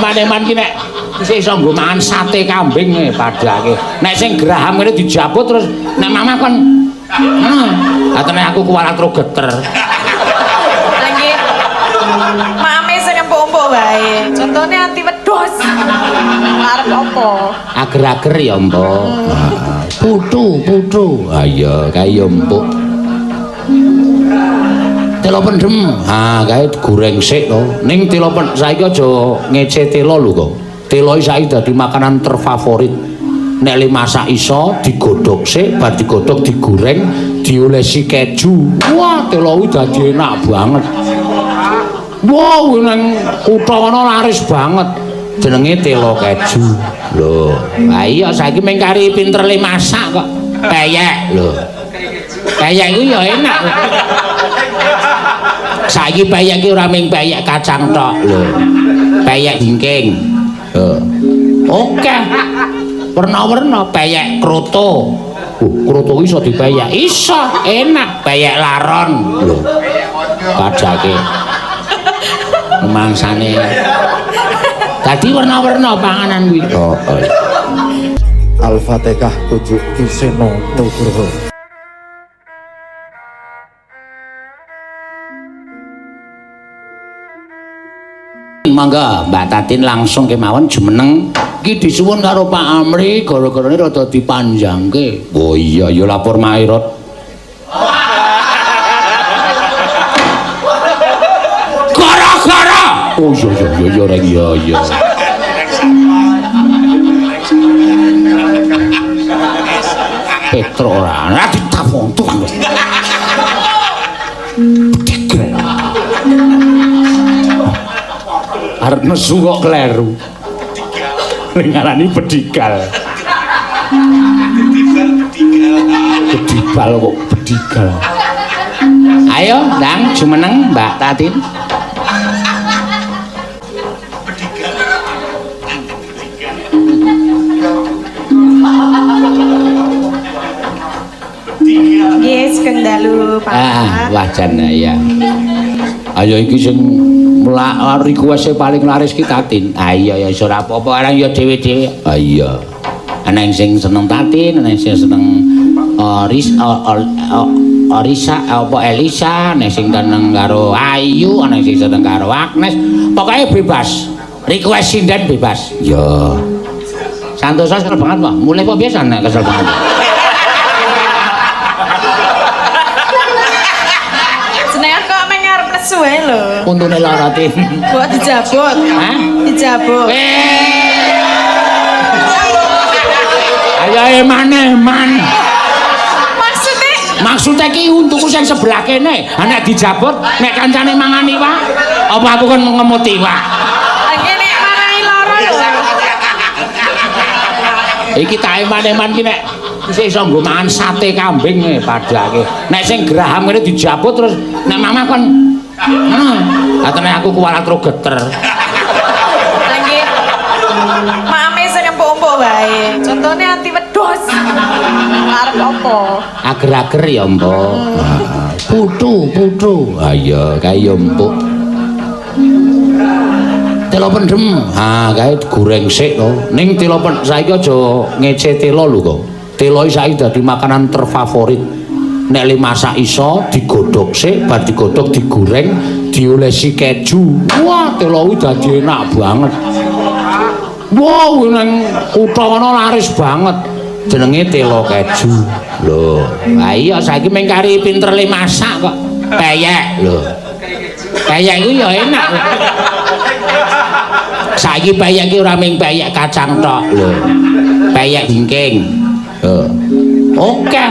Maneman ki nek isih iso nggo mangan sate kambing padake. Nek sing graham ngene dijabut terus nek mamah kon atene aku kuwalat ro geter. Lagi mame sing empuk-empuk wae. Contone anti wedhus. Arep apa? Ager-ager ya, Mbok. Putu. Ha iya, kae ya empuk. Telo pendem. Ha, kae goreng sik to. Ning telo saiki aja ngece telo lho kok. Telo iki saiki dadi makanan terfavorit. Nek le masak iso digodhog sik, bar digodhog digoreng, diolesi keju. Wah, telo iki dadi enak banget. Wow, nang kutha kono laris banget. Jenenge telo keju. Lho, ha iya saiki mung kari pinter le masak kok. Peyek lho. Peyek iku ya enak. Saiki peyek iki ora mung peyek kacang tok lho. Peyek jingking. Oke. Warna-warna peyek kroto. Kroto iso dipeyek. Iso, enak. Peyek laron lho. Kadake. Mangsane. Dadi warna-warna panganan kuwi. Al-Fatihah tujuh Kiseno Nugroho. Mangga Mbak Tatin langsung kemawon jumeneng iki disuwun karo Pak Amri gara-garane rada dipanjangke. Oh iya ya lapor Mairot. Gara-gara. Oh iya reng iya. Petro ora ditapung tuh. Arep nesu kok kleru. Ngarani bedigal. Bedigal kok bedigal. Ayo, Ndang jumeneng Mbak Tatin. Yes, Kang Dalu, Pak. Wajan ya. Ayo iki sing request paling laris ki Tatin. Ah iya ya iso ora apa-apa arang ya dhewe-dhewe. Ah iya. Ana sing seneng Tatin, ana sing seneng Orisa apa Elisa, ana sing seneng karo Ayu, ana sing seneng karo Agnes. Pokoknya bebas. Request sinden bebas. Ya. Santosa kesel banget, Pak. Mulai kok biasa nek kesel banget. Suwe lho. Untune lara Tin. Kok dijabut? Hah? Dijabut. Ayo man. Maksudnya ki untuku sing sebelah kene. Nek dijabut nek kancane mangan iwak, apa aku kan ngemut iwak? Kene marahi lara lho. Iki tak eman-eman ki nek isih iso nggo mangan sate kambing padake. Nek sing graham ngene dijabut terus nek mamah kon atene aku kuwalat ro geter. Lagi mame sing empuk-empuk wae. Contone anti wedhus. Arep apa? Ager-ager ya, Mbok. Putu. Ha iya, kae ya empuk. Telo pendem. Ha, kae goreng sik to. Ning telo saiki aja ngece telo lho kok. Telo iki saiki dadi makanan terfavorit. Nek le masak iso digodhog sik, bar digodhog digoreng, diolesi keju. Wah, telo iki dadi enak banget. Wow, nang kutha kono laris banget. Jenenge telo keju. Lho, ha iya saiki mung kari pinter le masak kok. Peyek lho. Peyek iku ya enak. Saiki peyek iki ora mung peyek kacang tok lho. Peyek jingking. Oke.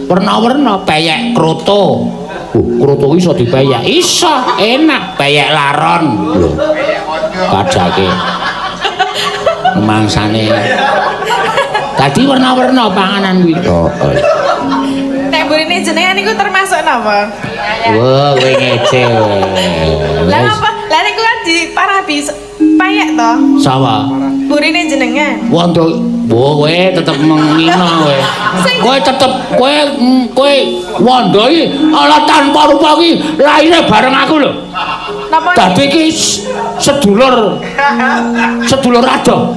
Warna-warna peyek kroto. Kroto iso dipeyek. Iso, enak. Peyek laron lho. Kadake. Mangsane. Dadi warna-warna panganan kuwi. Nek burine jenengan niku termasuk napa? Wah, kowe ngece. Lah apa? Lah niku kan diparabi payek to. Sawa. Burine jenengan. Wondo, kowe tetep mengina kowe. Kowe tetep kowe wondo iki ala tanpa rupa iki laire bareng aku lho. Napa Dadi iki sedulur adoh.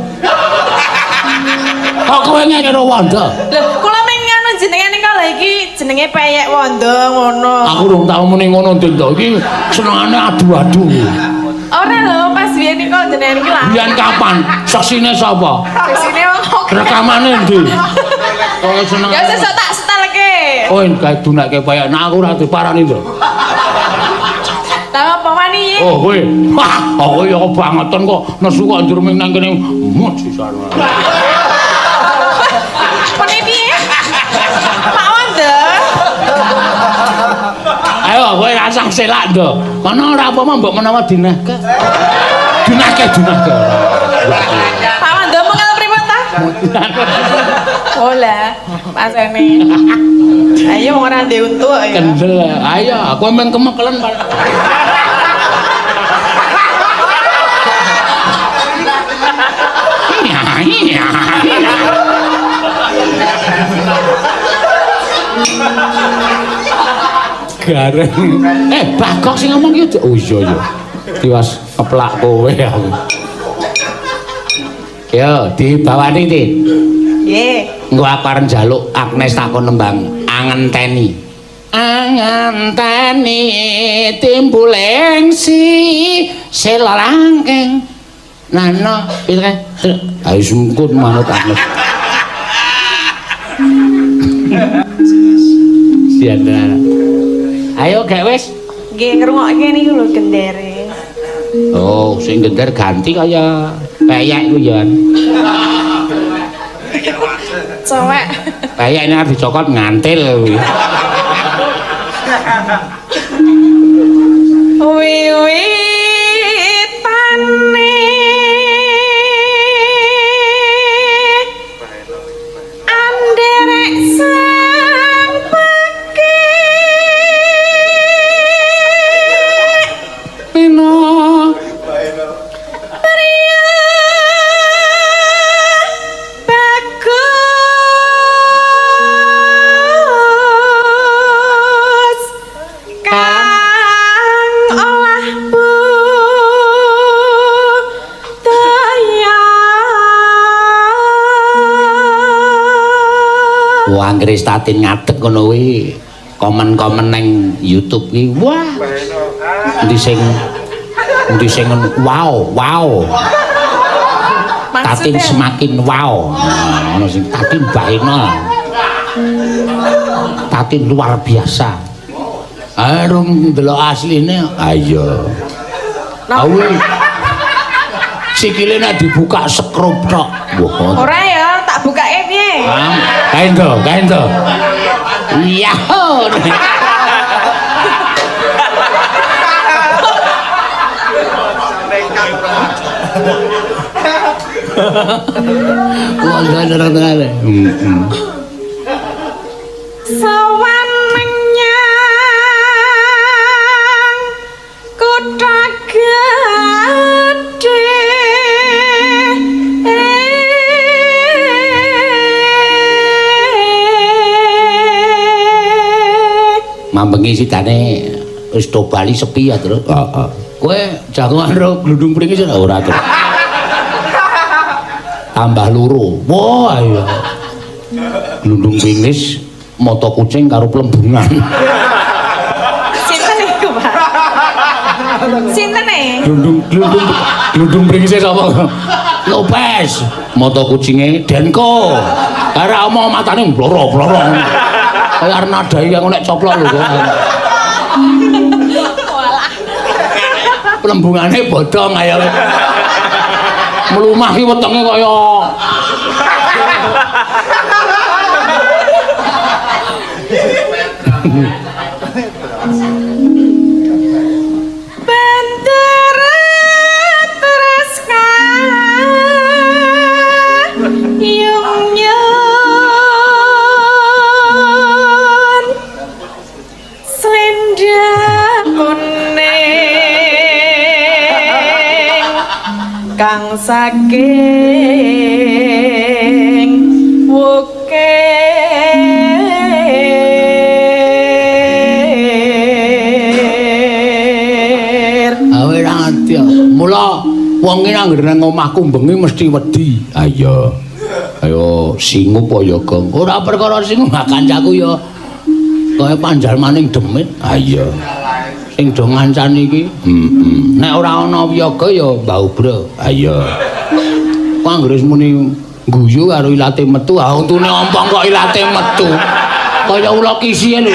Kok kowe ngene karo Wanda? Lho, kula mengen jenengan ning kala iki jenenge peyek Wanda ngono. Aku urung tau muni ngono Nduk. Iki senengane adu-adu. Ora lho, pas biyen iki kok jenengan iki lah. Biyen kapan? Saksine sapa? Sesine wong. Rekamane ndi? Oh seneng. Ya sesuk tak setelke. Oh gawe dunake peyek. Nah aku ora diparani lho. Lah apa wani? Oh kowe. Wah, aku ya kebangetan kok nesu kok njur ming nang kene muji sarwa. Pene piye? Pak Wanda. Ayo kowe rasang selak ndo. Kono ora apa-apa mbok menawa dinahke. Dinahke. Pak Wanda mengal pripun ta? Oh lah, pasene. Ayo wong ora ndek untu kok ya. Kendel. Ayo aku men kemekelen Pak. Iya. Gareng. Bagok sing ngomong ki. Oh iya. Tiwas keplak kowe aku. Yo, dibawani iki. Nggih. Engko aku arep njaluk Agnes takon nembang angenteni. Angenteni timbuling si selalangkeng. Nano, piye kae? Ayo sungkut manut Agnes. Siana. Ayo gak wis. Nggih ngrungokke niku lho gendere. Oh, sing gender ganti kaya peyek ku ya. Cowek. Peyek ini harus dicokot ngantil. Wiwitane anderek sang peke Pino pria bagus kang olah budaya. wah anggere statin ngadeg ngono kuwi. Komen-komen nang YouTube ki. Wah. Endi sing wow. Tatin Maksudnya semakin wow. Nah, ono sing tatin baena. Tatin luar biasa. Arung delok asline. Ayo. Awe. Sikile nek dibuka sekrup tok. Wah. ora ya, tak bukake piye? Kaendo. Yahoo. Wah, bener-bener. Sawan menyang kutha gedhe Mambengi sidane wis do bali sepi ya, Terus. Heeh. Kowe jagongan ro glundung pringis ora, Terus. Tambah loro. Wah, iya. Glundung pringis moto kucing karo plembungan. Sinten iku, Pak? Sinten e? Glundung pringis sapa? Lopez. Moto kucinge Denko. Karo omong matane bloro-bloro. Kaya Arnadai yang nek coplok lho kok. Walah. Plembungane bodong ayo. Mlumah ki wetenge kaya Bendera Tresca yung-yung selendang kuning kang saking wukir. awe Mula wong iki anggere nang omahku bengi mesti wedi. Ah iya. Ayo singup apa ya, Gong? Ora perkara singup, kancaku ya kaya panjal maning demit. Ah iya. Sing do ngancani iki. Nek ora ana wiyaga ya mbau bro. Ah iya. Kok anggere muni guyu karo ilate metu, ah untune ompong kok ilate metu. Kaya ula kisihe lho.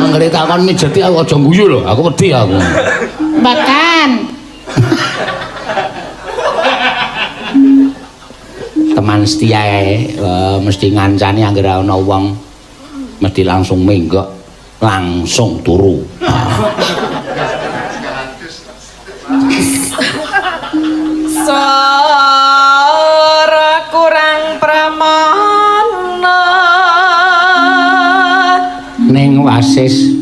Anggere takon mijeti aku aja guyu lho, aku wedi aku. Bahkan Teman setia mesti ngancani anggere ana wong mesti langsung menggok, langsung turu. Sora kurang pramana Ning wasis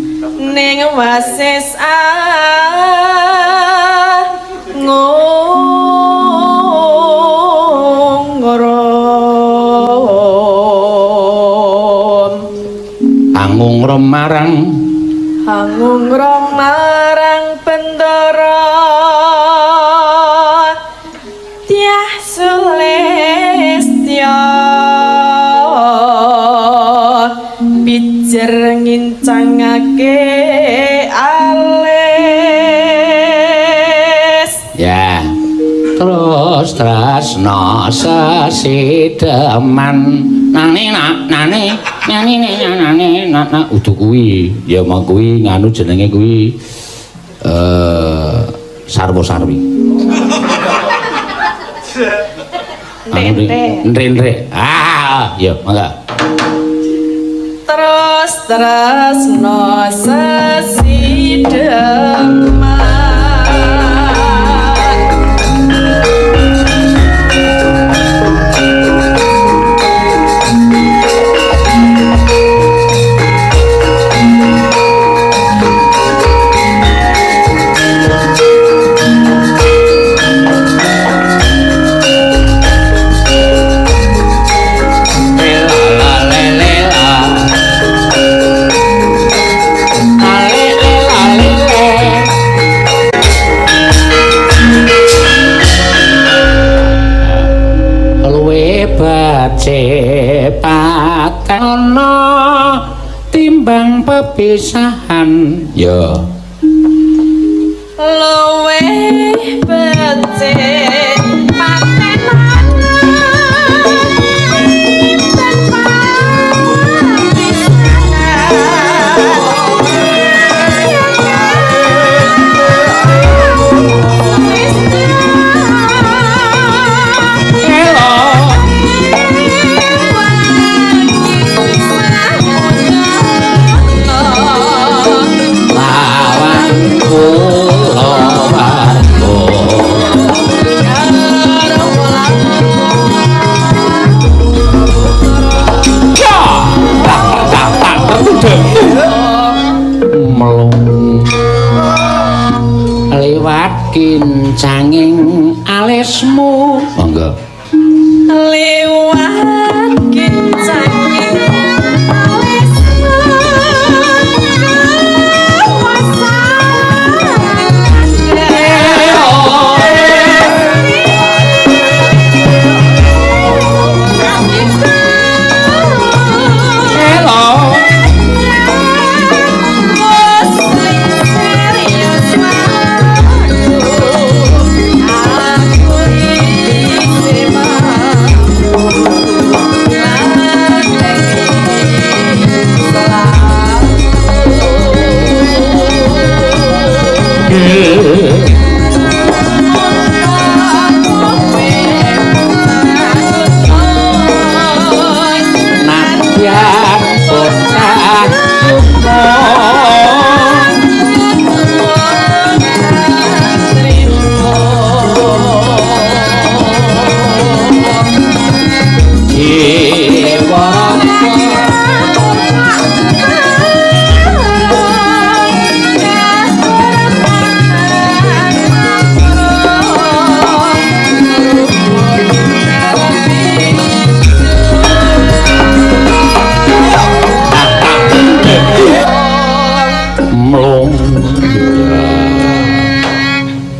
angungrom marang bendara Dyah Sulistya pijer ngincangake alis ya terus tresna sesideman nane udu kuwi ya mau kuwi nganu jenenge kuwi sarwa sarwi ndre ya mangga terus no sesideman cepatan ana timbang pepisahan ya luwe becik paten lewat kincanging alismu monggo lewat kincanging alismu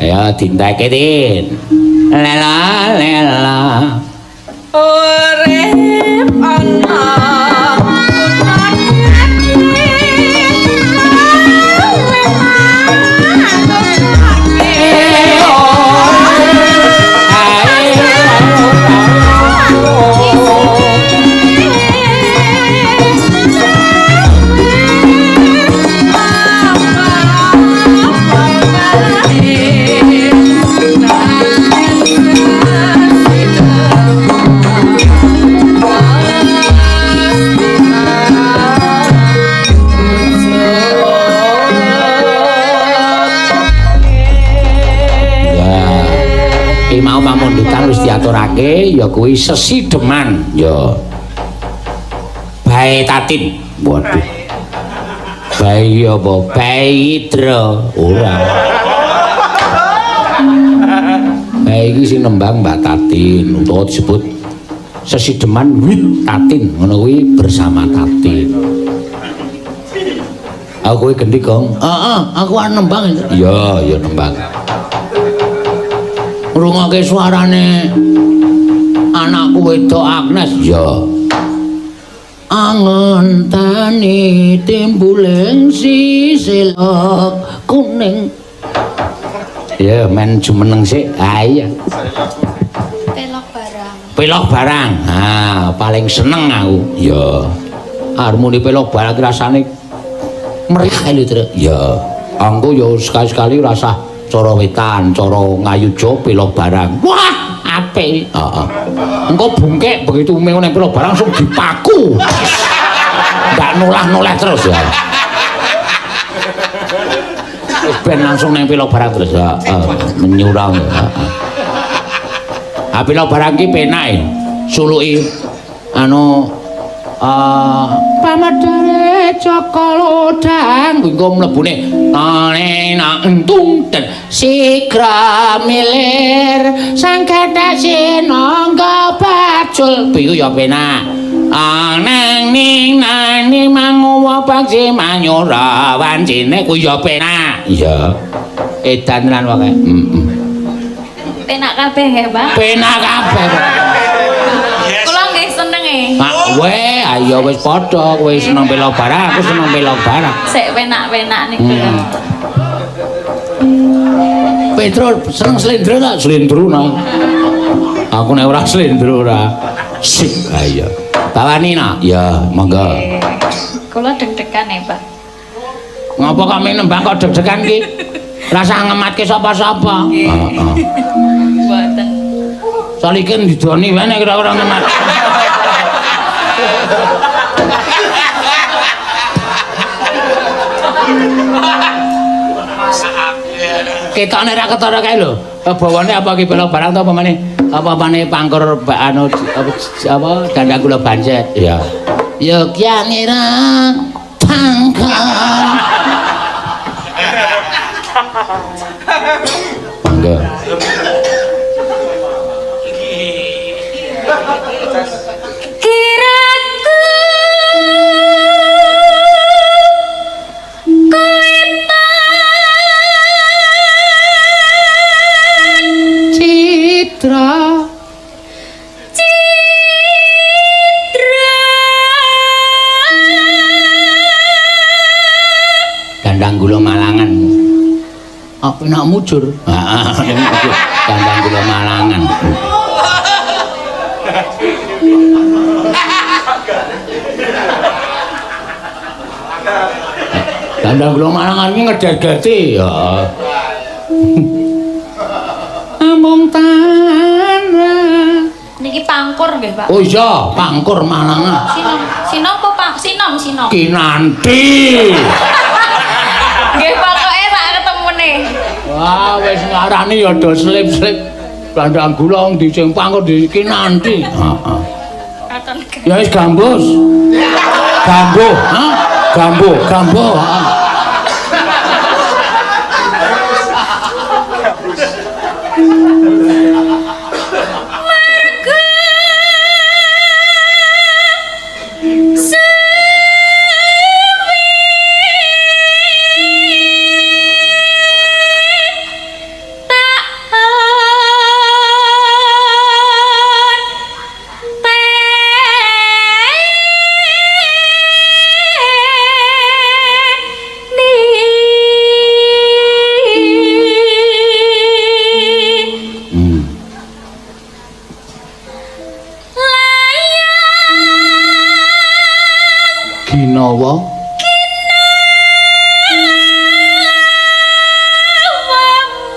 Ayo dinteke Tin. Lela lela. Urip ana mau pamundutan wis diaturake ya kuwi sesideman ya bae tatin waduh bae apa bae idra ora bae iki sing nembang Mbak Tatin utawa disebut sesideman wit tatin ngono kuwi bersama tatin aku kuwi gendhi Gong heeh aku arep nembang ya ya nembang ngrungokke suarane anakku wedok Agnes ya angen tani timbuling sisilok kuning ya men jumeneng sik ha iya pelok barang ha paling seneng aku ya harmoni pelok barang rasane meriah lho ya angko ya sekali-sekali rasa cara wetan, cara ngayujo pelok barang. Wah, apik. Heeh. Engko bungkek begitu meo nang pelok barang langsung dipaku. Ndak nolah-noleh terus ya. Wis ben langsung nang pelok barang terus. Heeh, menyurang. Heeh. Ah pelok barang ki penake. Suluki anu pamadare cokolodang engko mlebune nang entung ten sigra milir sangkata sinangga bacul piye ya penak nang ning nani manguwa paksi manyura wancine ku ya penak ya edan lan wae penak kabeh ya Pak penak kabeh kula nggih seneng e Pak weh ayo wis padha kowe seneng pelok barang aku seneng pelok barang sik penak-penak niku Petro seneng slendro tak slendro nah aku nek ora slendro ora sik ayo bawani nak ya monggo kula deg-degan ya Pak ngapa kami nembang kok deg-degan ki rasa ngematke sapa-sapa heeh mboten saliken didoni wae nek ora ngemat ketane ra ketara kae lho bawane apa ki pelok barang to apa maneh pangkur anu apa dandang kula bancet ya ya kyangira pangkur monggo kiraku Citra Dandang gula Malangan apa nak mujur Dandang gula Malangan Dandang gula Malangan ini ngedegeti ya Ambung tanah niki pangkur nggih Pak oh iya pangkur Malangan sinom apa Pak sinom Kinanti nggih pokoke sak ketemune wah wis ngarani ya do slip-slip dandang gula di sing pangkur di Kinanti heeh ya wis gambus gambo ha gambo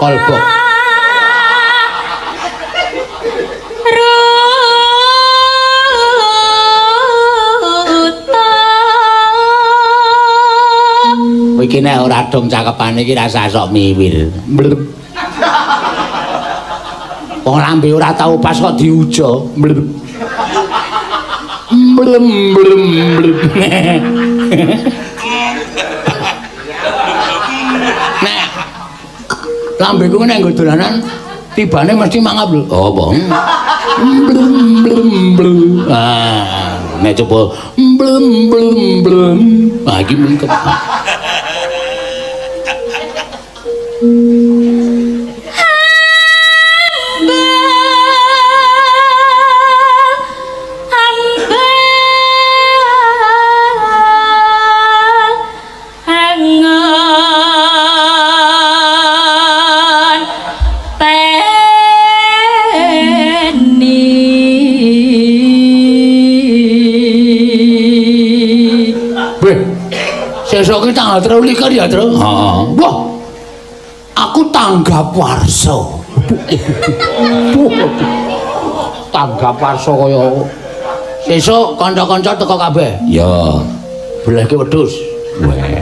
Kolbok. Iki nek ora dong cakepane iki rasa sok miwil. Wong lambe ora tau pas kok diuja. Blem blem blem. Nek lambe ku nek nggo dolanan tibane mesti mangap lho. Oh, apa? Blem blem blem. Ah, nek coba blem blem blem. Ah, iki mungkep. Sesuk ki tanggal 23 ya, Tru? Heeh. Wah. Aku tanggap warsa. Tanggap warsa kaya sesuk kanca-kanca teko kabeh. Ya. Belehke wedhus. Weh.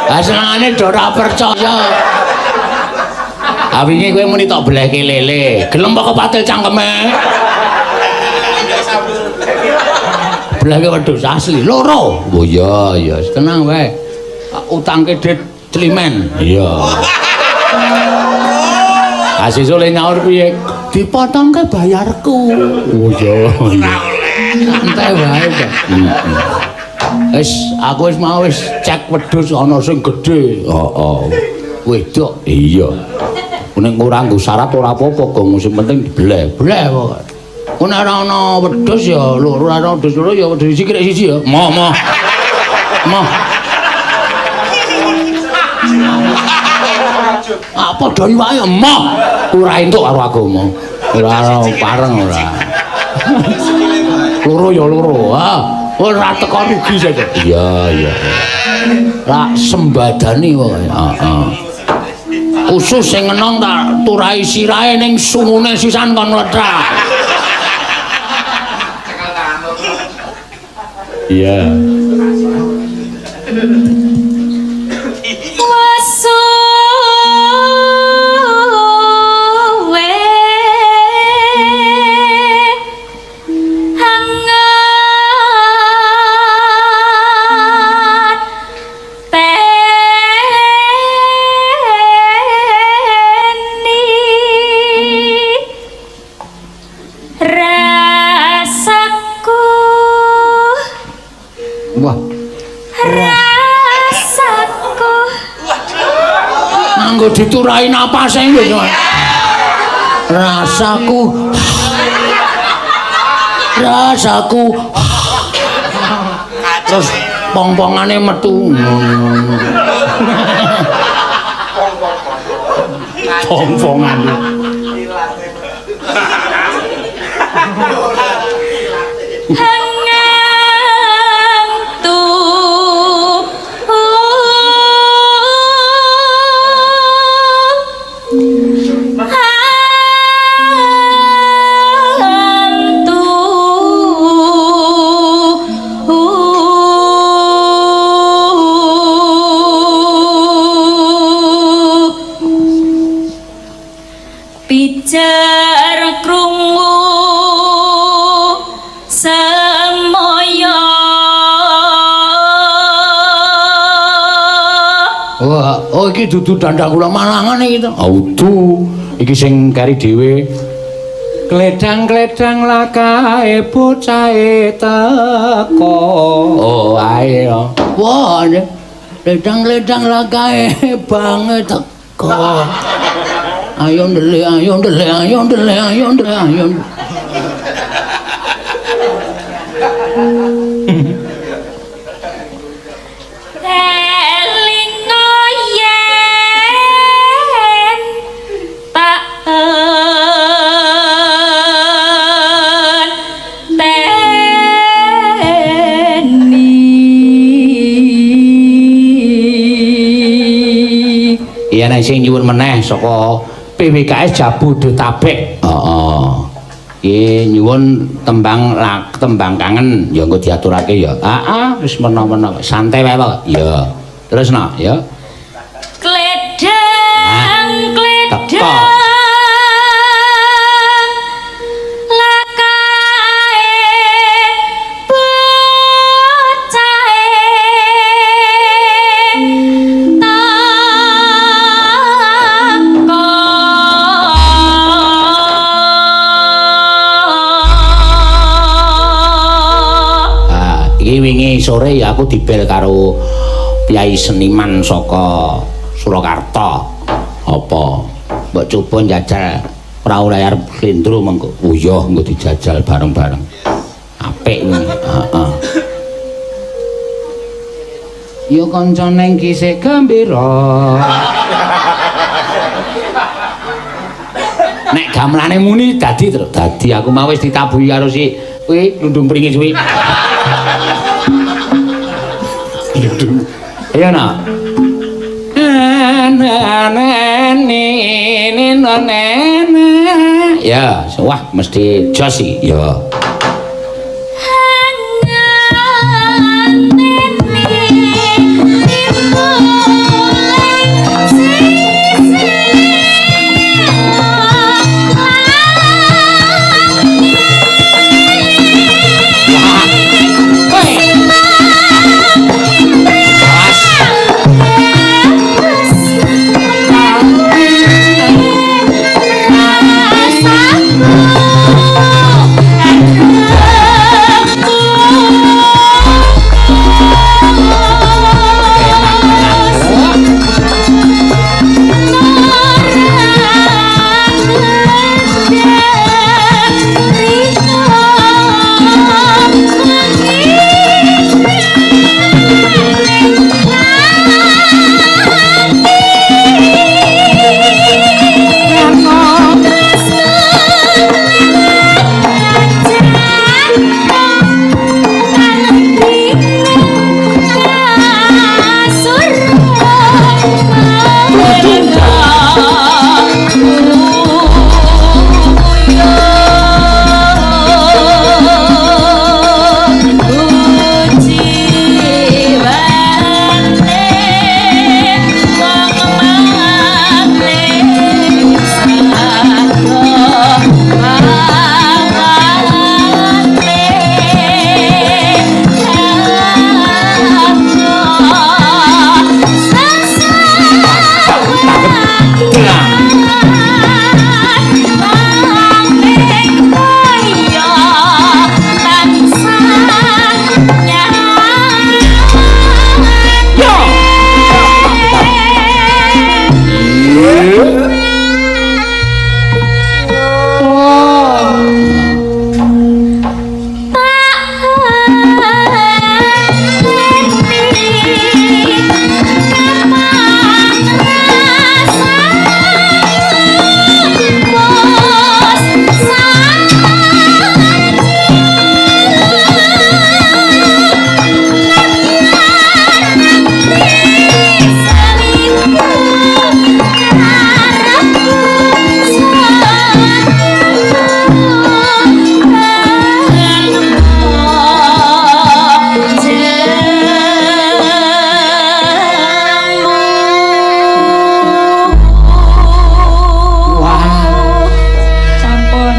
Ah senengane do ora percaya. Ah wingi kowe muni tok belehke lele. Gelem kok patil cangkeme. Belahke wedhus asli loro. Oh iya ya, tenang wae. Utangke dit climen. Iya. Asih sole nyaur piye? Dipotongke bayarku. Oh iya. Santai wae, Pak. Wis aku wis mau wis cek wedhus ana sing gedhe. Heeh. Wedok. Iya. Ning ora nggo syarat ora apa-apa, Gong. Sing penting dibeleh. Beleh pokoke. Nek ora ana wedhus ya loro, ora ana wedhus loro ya wedhus siji krek siji ya. Moh. Ah padha wae moh. Ora entuk karo aku moh. Ora pareng ora. Loro ya loro. Ah, ora teko rugi saja. Iya. Lah sembadani wae. Heeh. Khusus sing enong tak turai sirahe ning sungune sisan kon mlethak. Iya. Diturai napase lho. Rasaku. Terus pong-pongane metu. Pong-pongane. Oh iki dudu dandang kula malangan iki to. Audu iki sing kari dhewe. Gledang-gledang lakae bocahe teko. Oh ae yo. Wah, gledang-gledang lakae banget teko. Ayo ndelik. Iya nek sing nyuwun meneh saka PWKS Jabodetabek. Heeh. Iki nyuwun tembang kangen ya engko diaturake ya. Heeh, wis mena-mena santai wae kok. Ya. Terus no, ya. Kledang kledang wingi sore ya aku dibel karo piyai seniman saka Surakarta. Apa mbok coba njajal prau layar Slendro mengko. Oh iya engko dijajal bareng-bareng. Apik kuwi. Heeh. Ya kancane iki sik gembira. Nek gamelane muni dadi terus dadi aku mau wis ditabuhi karo si kuwi lundung pringis kuwi. Ayo nak. Ya, wah mesti jos iki. Ya.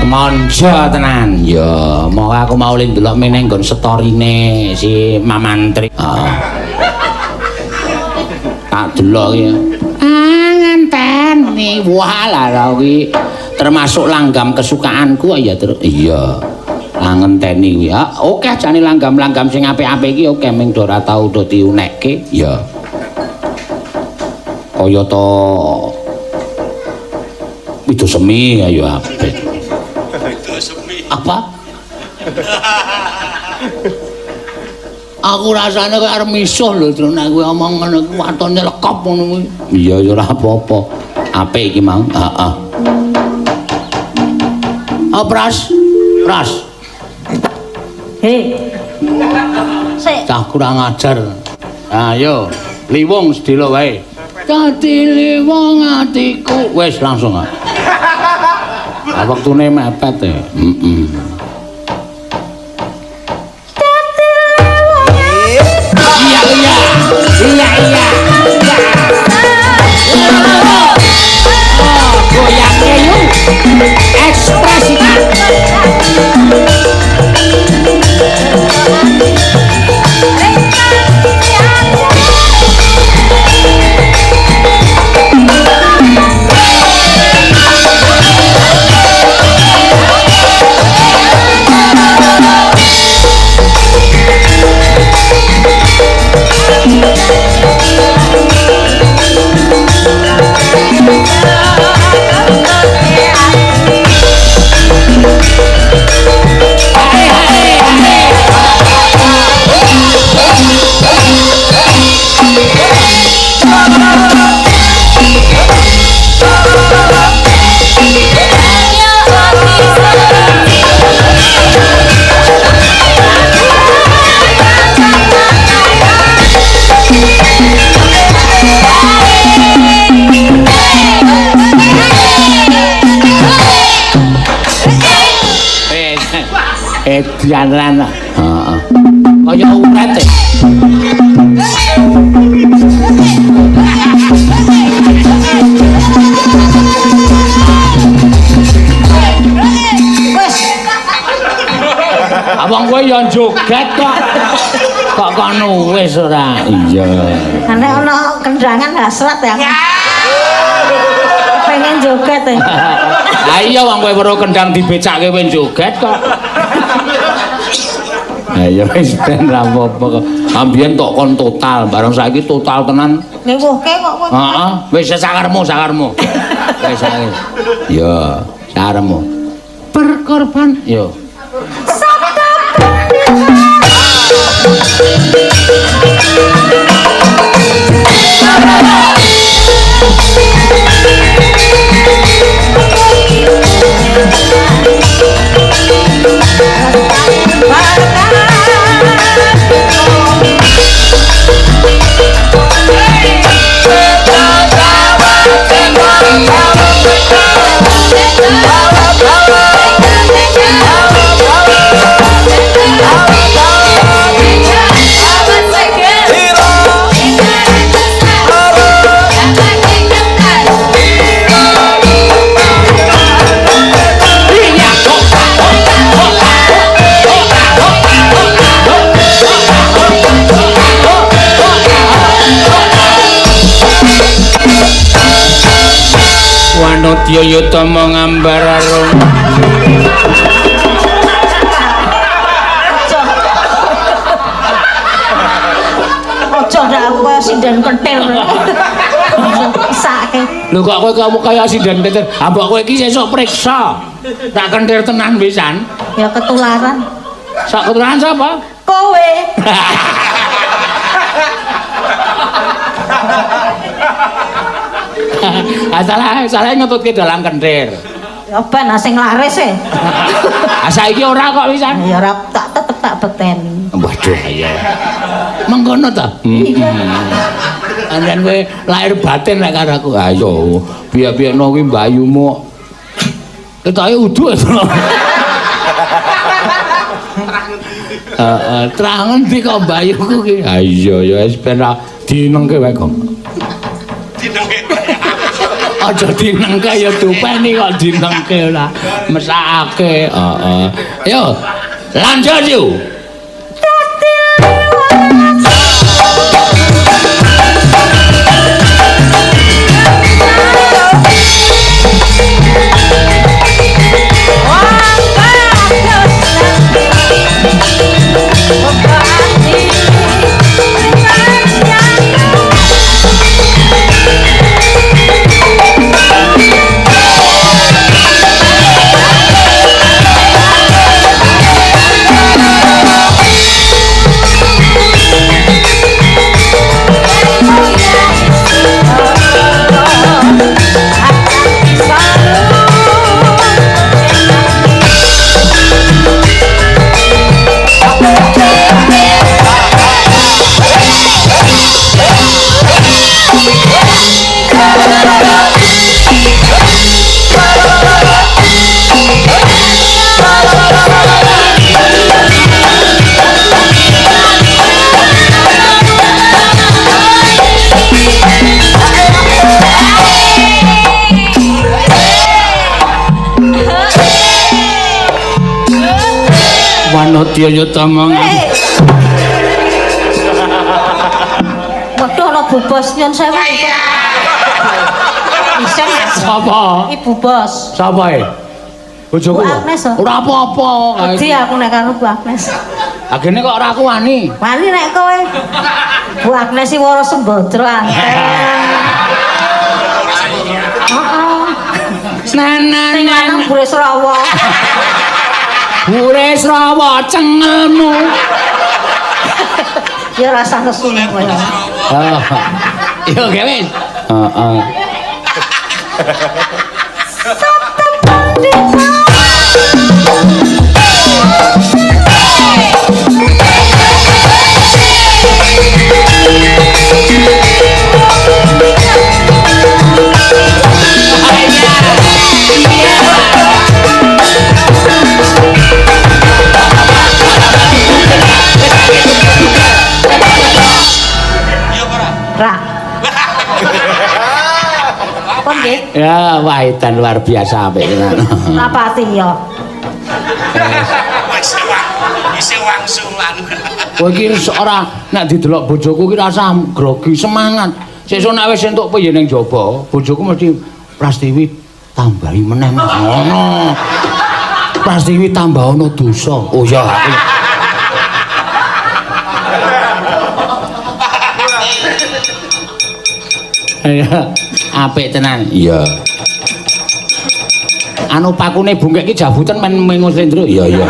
Manja tenan. Ya, mau aku mau ndelok meneh nggon storine si Mamantri. Heeh. Tak delok ya. Ngenteni. Walah kuwi termasuk langgam kesukaanku ya terus. Iya. Ngenteni kuwi. Oke jane langgam-langgam sing apik-apik iki oke ming ora tau do diunekke. Ya. Kaya to Wido Semi ayo apik. Apa? Aku rasane kaya arep misuh lho, nek kowe omong ngono kuwi watone lekop ngono kuwi. Iya ya ora apa-apa. Apik iki mau. Heeh. Pras. Pras. Hei. Sik. Cah kurang ajar. Ayo, liwung sedelo wae. dadi liwang atiku. Wis langsung ah. Wektune mepet e. Heeh. Iya. Goyangke yuk. Ekspresikan. Edianan. Heeh. Kaya uret e. Abang kowe ya joget kok. Kok kono wis ora. Iya. Nek ana kendangan hasrat ya. Pengen joget e. Ha iya wong kowe weruh kendang dibecake kowe joget kok. Ayo wis ben ra apa-apa kok. Ambiyen tok kon total, bareng saiki total tenan. Ngewuhke kok kowe. Heeh, wis sakarmu. Wis sae. Yo, sakarmu. Berkorban, yo. Wanodya yutama ngambar arum. Ojo ndak aku kaya sinden kentir. Sake. Lho kok kowe kamu kaya sinden kentir. Ha mbok kowe iki sesuk priksa. Tak kentir tenan pisan. Ya ketularan. Sak ketularan sapa? Kowe. Salah ngetutke dalang kentir. Ya ben sing laris e. Saiki ora kok pisan. Ya ora tetep tak beteni. Waduh ayo. Mengkono ta? Anjen kowe lahir batin nek karo aku. Ayo, biya-biyano kuwi mbayumu. Ketoke udu. Terang ngendi kok mbayuku ki? Ha iya ya wis ben dinengke wae kok. Dinengke. Aja dinengke ya dupeni kok dinengke ora mesakake. Heeh. Yo, lanjut yuk. Nadya Yutama. Waduh ana Bu Bos nyon sewu. Bisa ya? Sapa? Ibu Bos. Sapa e? Bojoku. Bu Agnes, oh. Ora apa-apa. Wedi aku nek karo Bu Agnes. Agene kok ora aku wani. Wani nek kowe. Bu Agnes iki wara Sembadra anteng. Heeh. Sing lanang Bure Srawa. Bure Srawa cengelmu. Ya rasa nesu kowe. Yo wis. Heeh. Ra. Apa nggih? Ya, waitan luar biasa apik tenan. Rapati ya. Isih wangsulan. Kowe iki ora nek didelok bojoku iki rasa grogi semangat. Sesuk nek wis entuk piye ning jaba, bojoku mesti Prastiwi tambahi meneh ngono. Prastiwi tambah ana dosa. Oh ya aku. Ya, apik tenan. Iya. Anu pakune bungkek iki jabutan men mengus Lendro. Iya, iya.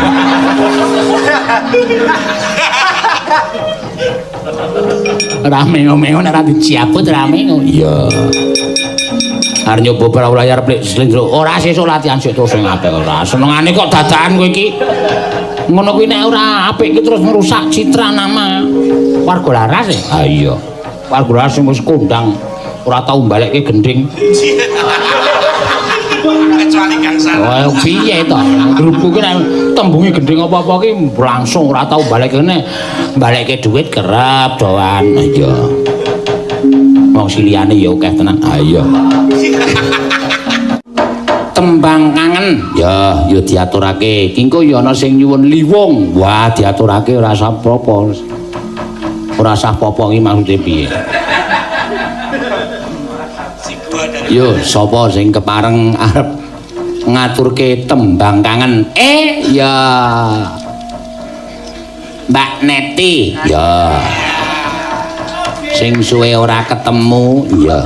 Rame-rame nek ora dijabut rame. Iya. Arep nyoba para layar plek Lendro. Ora sesuk latihan sik terus sing apik ora. Senengane kok dadakan kowe iki. Ngono kuwi nek ora apik iki terus ngerusak citra nama warga Laras. Ah iya. Warga Laras wis kondang ora tau balekke gending. Kecuali gangsal. Wah, piye to? Grupu ki nek tembunge gending apa-apa ki langsung ora tau balekke kene. Balekke dhuwit kerep doan. Iya. Wong siliyane ya akeh tenan. Ah iya. Tembang kangen. Ya, yo diaturake. Kingko ya ana sing nyuwun liwung. Wah, diaturake ora usah apa-apa. Ora usah apa-apa iki maksude piye? Yo, sapa sing kepareng arep ngaturke tembang kangen? Ya. Mbak Neti. Ya. Sing suwe ora ketemu, ya.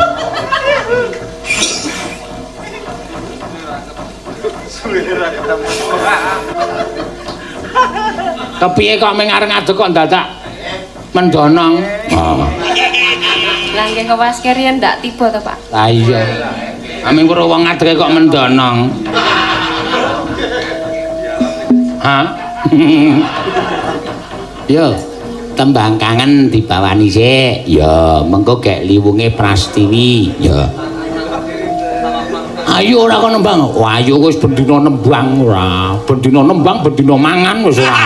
Kepiye kok mengareng aduk kok dadak mendonong? Oh. Lah nggih kewas kerian ndak tiba to, Pak? Lah iya. Ameng karo wong ngadeke kok mendonong. Hah? Yo, tembang kangen dibawani sik. Ya, mengko gek liwunge Prastiwi. Ya. Ayo ora kok nembang. Wah, ayo wis bendina nembang ora. Bendina nembang, bendina mangan wis ora.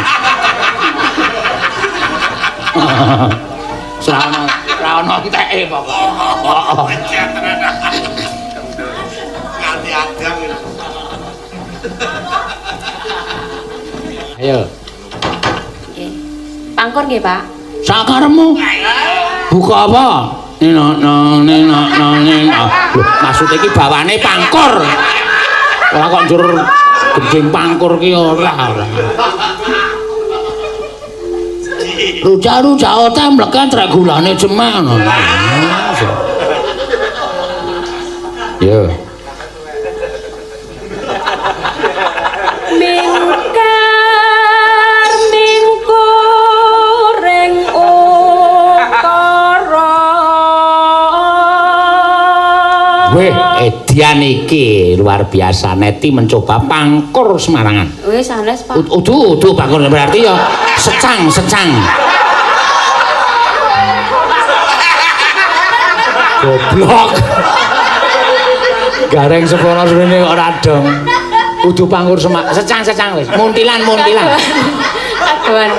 Ora ono enteke pokoke. Nganti adang. Ayo. Nggih. Pangkur nggih, Pak. Sakaremu. Buka apa? Neno. Maksud iki bawane pangkur. Ora kok njur gending pangkur ki ora. Ruca-ruca otak mlekan trek gulane cemek ngono. Yo. Mingkar mingkureng ukara. Weh, edian iki luar biasa. Neti mencoba pangkur Semarangan. Wis sanes, Pak. Udu pangkur berarti ya secang. Goblok. Gareng seporo rene kok radong. Udu pangkur secang wis. Muntilan. Aduan.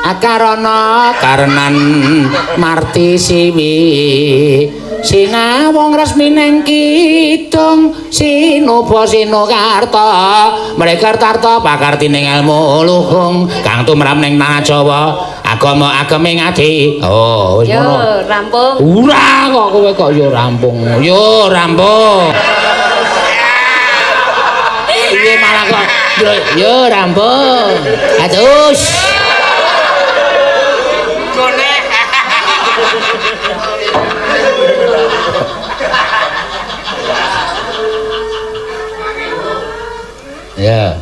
Akarono karenan marti siwi Sinawung resmining kidung sinuba sinukarta mreka tarta pakartining ilmu luhung kang tumrap ning tanah Jawa agama ageme ngadi oh wis ngono Yo, rampung. ora kok kowe kok yo rampung piye malah kok yo rampung atus ya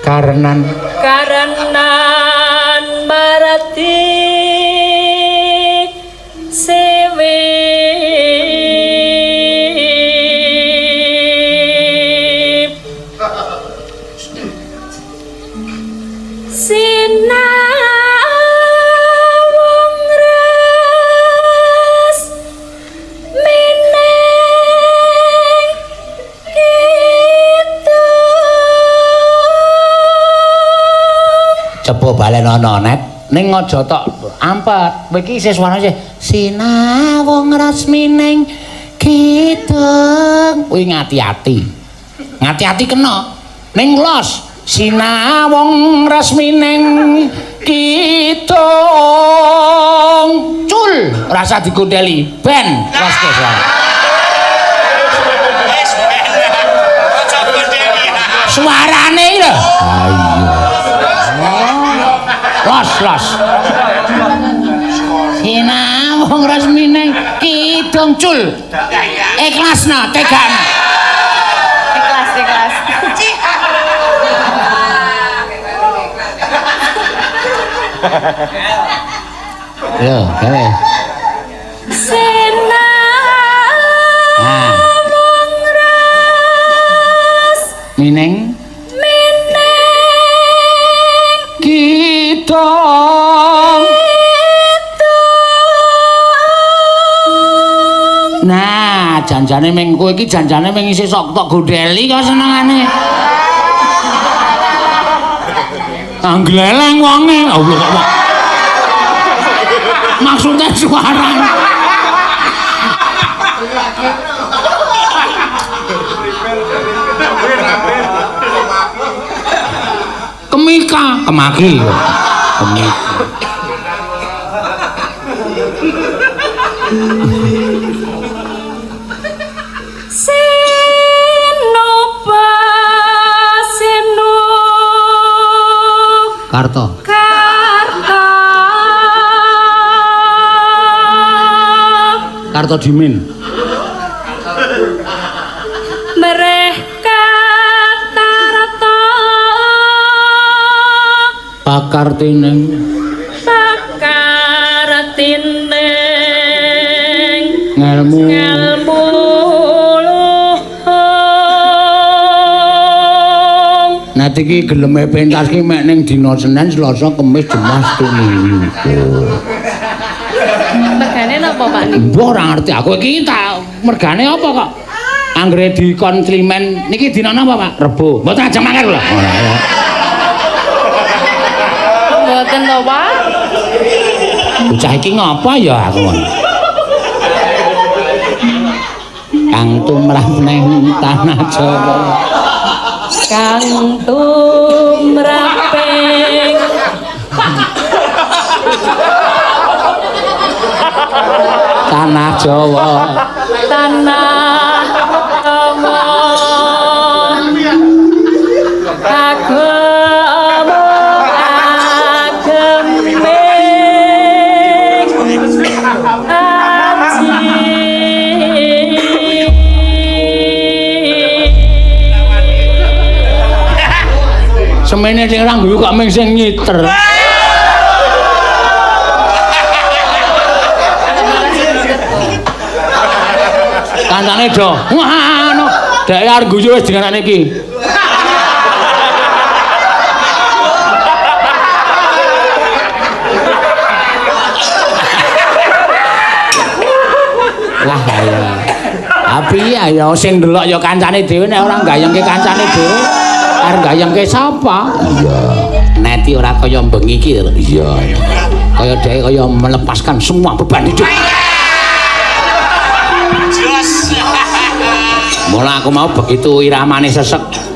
karenan marati sewe sinawung res mineng kita coba balenono net ning aja tok ampet kowe iki isih suarane isih sinawung resmining kidung kuwi ngati-ati kena ning los sinawung resmining kidung cul rasa digondeli ben los ke suarane lho los sinawung resmine kidung cul ikhlasna tegakna ikhlas yo gawe sinawung res mineng kidung nah janjane ming kowe iki janjane ming isih sok tok gondeli kok senengane anggleleng wonge Allah kok maksudnya suarane kemaki Karto dimin mereka tarata pakartining ngelmu nanti ki geleme pentas ki mek ning dina Senin Selasa Kamis Jumat Minggu mergane napa Pak niki mbok ora ngerti aku iki tak mergane apa kok anggere dikon klimen niki dina napa Pak Rebo mboten ajeng mangkat lho mboten to Pak bocah iki ngapa ya aku kang tumrap ning tanah Jawa kang tumrap tanah Jawa tanah Jawa agama ageme semene sing ora guyu kok mung sing nyiter kancane do wah no dek arep guyu wis denganane iki lah ya api ya sing ndelok ya kancane dhewe nek ora gayengke kancane dhewe arep gayengke sapa iya hati ora kaya bengi iki lho. Iya. Kaya dhek kaya melepaskan semua beban hidup. Jos. Mula aku mau begitu iramane sesek.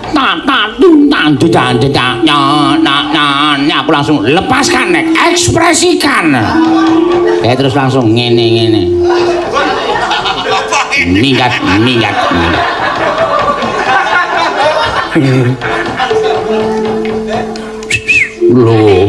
Aku langsung lepaskan, ekspresikan. Ya terus langsung ngene. Minggat. Loh,